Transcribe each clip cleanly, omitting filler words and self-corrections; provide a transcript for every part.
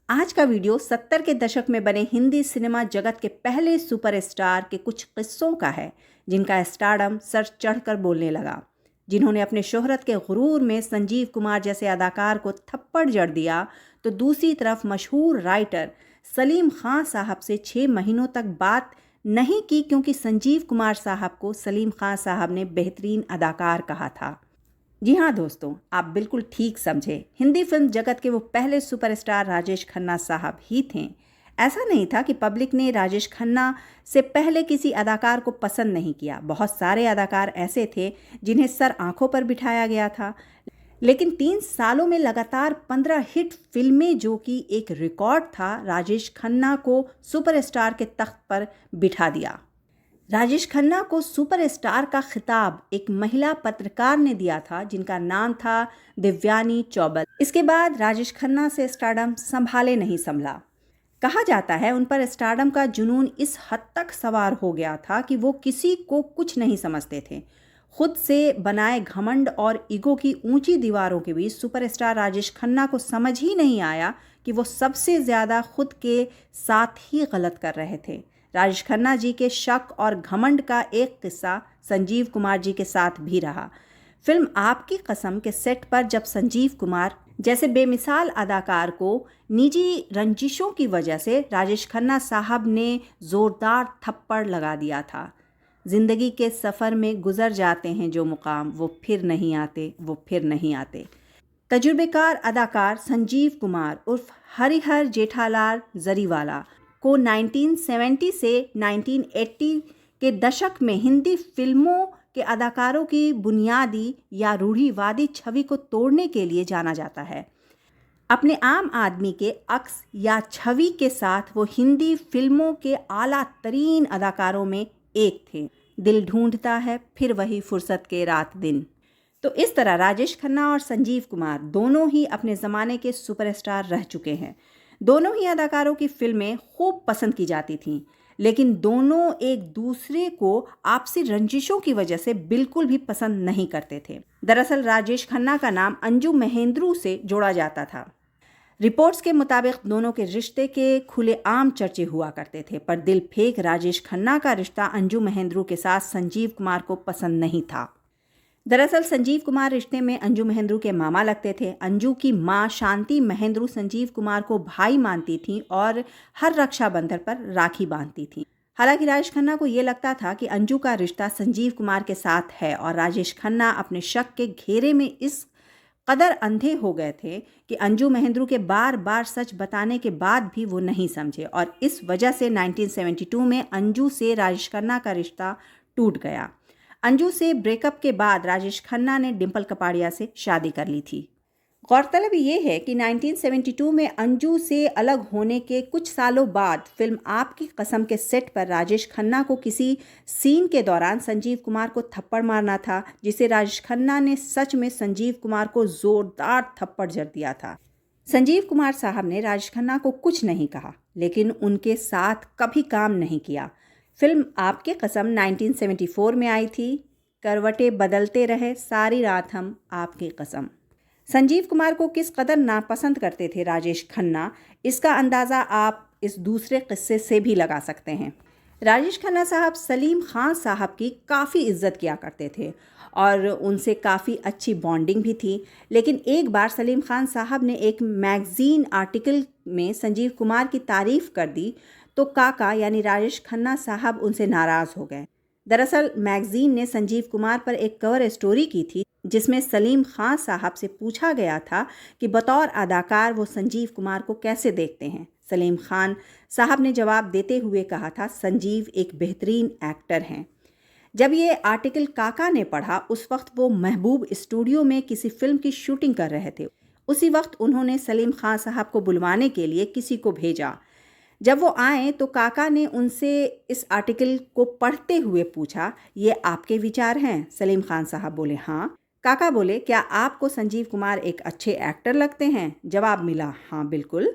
आज का वीडियो 70 के दशक में बने हिंदी सिनेमा जगत के पहले सुपरस्टार के कुछ किस्सों का है, जिनका स्टारडम सर चढ़कर बोलने लगा, जिन्होंने अपने शोहरत के गुरूर में संजीव कुमार जैसे अदाकार को थप्पड़ जड़ दिया, तो दूसरी तरफ मशहूर राइटर सलीम खान साहब से 6 महीनों तक बात नहीं की, क्योंकि संजीव कुमार साहब को सलीम खान साहब ने बेहतरीन अदाकार कहा था। जी हाँ दोस्तों, आप बिल्कुल ठीक समझे। हिंदी फिल्म जगत के वो पहले सुपरस्टार राजेश खन्ना साहब ही थे। ऐसा नहीं था कि पब्लिक ने राजेश खन्ना से पहले किसी अदाकार को पसंद नहीं किया। बहुत सारे अदाकार ऐसे थे जिन्हें सर आंखों पर बिठाया गया था, लेकिन 3 सालों में लगातार 15 हिट फिल्में, जो कि एक रिकॉर्ड था, राजेश खन्ना को सुपरस्टार के तख्त पर बिठा दिया। राजेश खन्ना को सुपरस्टार का खिताब एक महिला पत्रकार ने दिया था, जिनका नाम था दिव्यानी चौबल। इसके बाद राजेश खन्ना से स्टारडम संभाले नहीं संभला। कहा जाता है उन पर स्टारडम का जुनून इस हद तक सवार हो गया था कि वो किसी को कुछ नहीं समझते थे। खुद से बनाए घमंड और ईगो की ऊंची दीवारों के बीच सुपरस्टार राजेश खन्ना को समझ ही नहीं आया कि वो सबसे ज़्यादा खुद के साथ ही गलत कर रहे थे। राजेश खन्ना जी के शक और घमंड का एक किस्सा संजीव कुमार जी के साथ भी रहा। फिल्म आपकी कसम के सेट पर जब संजीव कुमार जैसे बेमिसाल अदाकार को निजी रंजिशों की वजह से राजेश खन्ना साहब ने ज़ोरदार थप्पड़ लगा दिया था। ज़िंदगी के सफ़र में गुजर जाते हैं जो मुकाम, वो फिर नहीं आते, वो फिर नहीं आते। तजुर्बेकार अदाकार संजीव कुमार उर्फ हरिहर जेठालाल जरीवाला को 1970 से 1980 के दशक में हिंदी फिल्मों के अदाकारों की बुनियादी या रूढ़िवादी छवि को तोड़ने के लिए जाना जाता है। अपने आम आदमी के अक्स या छवि के साथ वो हिंदी फिल्मों के आला तरीन अदाकारों में एक थे। दिल ढूंढता है, फिर वही फुर्सत के रात दिन। तो इस तरह राजेश खन्ना और संजीव कुमार दोनों ही अपने ज़माने के सुपरस्टार रह चुके हैं। दोनों ही अदाकारों की फिल्में खूब पसंद की जाती थीं, लेकिन दोनों एक दूसरे को आपसी रंजिशों की वजह से बिल्कुल भी पसंद नहीं करते थे। दरअसल राजेश खन्ना का नाम अंजू महेंद्रू से जोड़ा जाता था। रिपोर्ट्स के मुताबिक दोनों के रिश्ते के खुलेआम चर्चे हुआ करते थे, पर दिल फेंक राजेश खन्ना का रिश्ता अंजू महेंद्रू के साथ संजीव कुमार को पसंद नहीं था। दरअसल संजीव कुमार रिश्ते में अंजू महेंद्रू के मामा लगते थे। अंजू की मां शांति महेंद्रू संजीव कुमार को भाई मानती थीं और हर रक्षाबंधन पर राखी बांधती थीं। हालांकि राजेश खन्ना को ये लगता था कि अंजू का रिश्ता संजीव कुमार के साथ है, और राजेश खन्ना अपने शक के घेरे में इस कदर अंधे हो गए थे कि अंजू महेंद्रू के बार बार सच बताने के बाद भी वो नहीं समझे, और इस वजह से 1972 में अंजू से राजेश खन्ना का रिश्ता टूट गया। अंजू से ब्रेकअप के बाद राजेश खन्ना ने डिम्पल कपाड़िया से शादी कर ली थी। गौरतलब ये है कि 1972 में अंजू से अलग होने के कुछ सालों बाद फिल्म आपकी कसम के सेट पर राजेश खन्ना को किसी सीन के दौरान संजीव कुमार को थप्पड़ मारना था, जिसे राजेश खन्ना ने सच में संजीव कुमार को जोरदार थप्पड़ जड़ दिया था। संजीव कुमार साहब ने राजेश खन्ना को कुछ नहीं कहा, लेकिन उनके साथ कभी काम नहीं किया। फिल्म आपके कसम 1974 में आई थी। करवटें बदलते रहे सारी रात हम आपकी कसम। संजीव कुमार को किस कदर नापसंद करते थे राजेश खन्ना, इसका अंदाज़ा आप इस दूसरे किस्से से भी लगा सकते हैं। राजेश खन्ना साहब सलीम खान साहब की काफ़ी इज्जत किया करते थे और उनसे काफ़ी अच्छी बॉन्डिंग भी थी, लेकिन एक बार सलीम खान साहब ने एक मैगज़ीन आर्टिकल में संजीव कुमार की तारीफ़ कर दी, तो काका यानी राजेश खन्ना साहब उनसे नाराज़ हो गए। दरअसल मैगज़ीन ने संजीव कुमार पर एक कवर स्टोरी की थी, जिसमें सलीम खान साहब से पूछा गया था कि बतौर अदाकार वो संजीव कुमार को कैसे देखते हैं। सलीम खान साहब ने जवाब देते हुए कहा था, संजीव एक बेहतरीन एक्टर हैं। जब ये आर्टिकल काका ने पढ़ा, उस वक्त वो महबूब स्टूडियो में किसी फिल्म की शूटिंग कर रहे थे। उसी वक्त उन्होंने सलीम खान साहब को बुलवाने के लिए किसी को भेजा। जब वो आए तो काका ने उनसे इस आर्टिकल को पढ़ते हुए पूछा, ये आपके विचार हैं? सलीम खान साहब बोले हाँ। काका बोले, क्या आपको संजीव कुमार एक अच्छे एक्टर लगते हैं? जवाब मिला, हाँ बिल्कुल।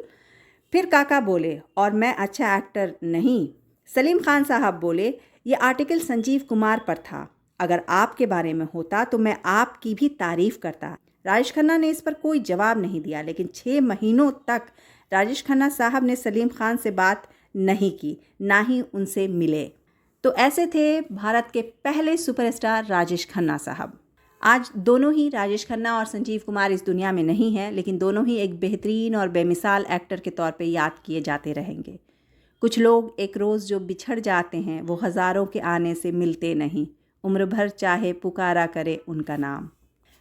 फिर काका बोले, और मैं अच्छा एक्टर नहीं? सलीम खान साहब बोले, ये आर्टिकल संजीव कुमार पर था, अगर आपके बारे में होता तो मैं आपकी भी तारीफ़ करता। राजेश खन्ना ने इस पर कोई जवाब नहीं दिया, लेकिन 6 महीनों तक राजेश खन्ना साहब ने सलीम खान से बात नहीं की, ना ही उनसे मिले। तो ऐसे थे भारत के पहले सुपरस्टार राजेश खन्ना साहब। आज दोनों ही, राजेश खन्ना और संजीव कुमार, इस दुनिया में नहीं हैं, लेकिन दोनों ही एक बेहतरीन और बेमिसाल एक्टर के तौर पे याद किए जाते रहेंगे। कुछ लोग एक रोज़ जो बिछड़ जाते हैं वो हज़ारों के आने से मिलते नहीं, उम्र भर चाहे पुकारा करे उनका नाम।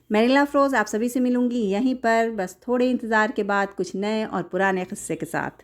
मैं नीला अफरोज़ आप सभी से मिलूंगी यहीं पर, बस थोड़े इंतज़ार के बाद, कुछ नए और पुराने किस्से के साथ।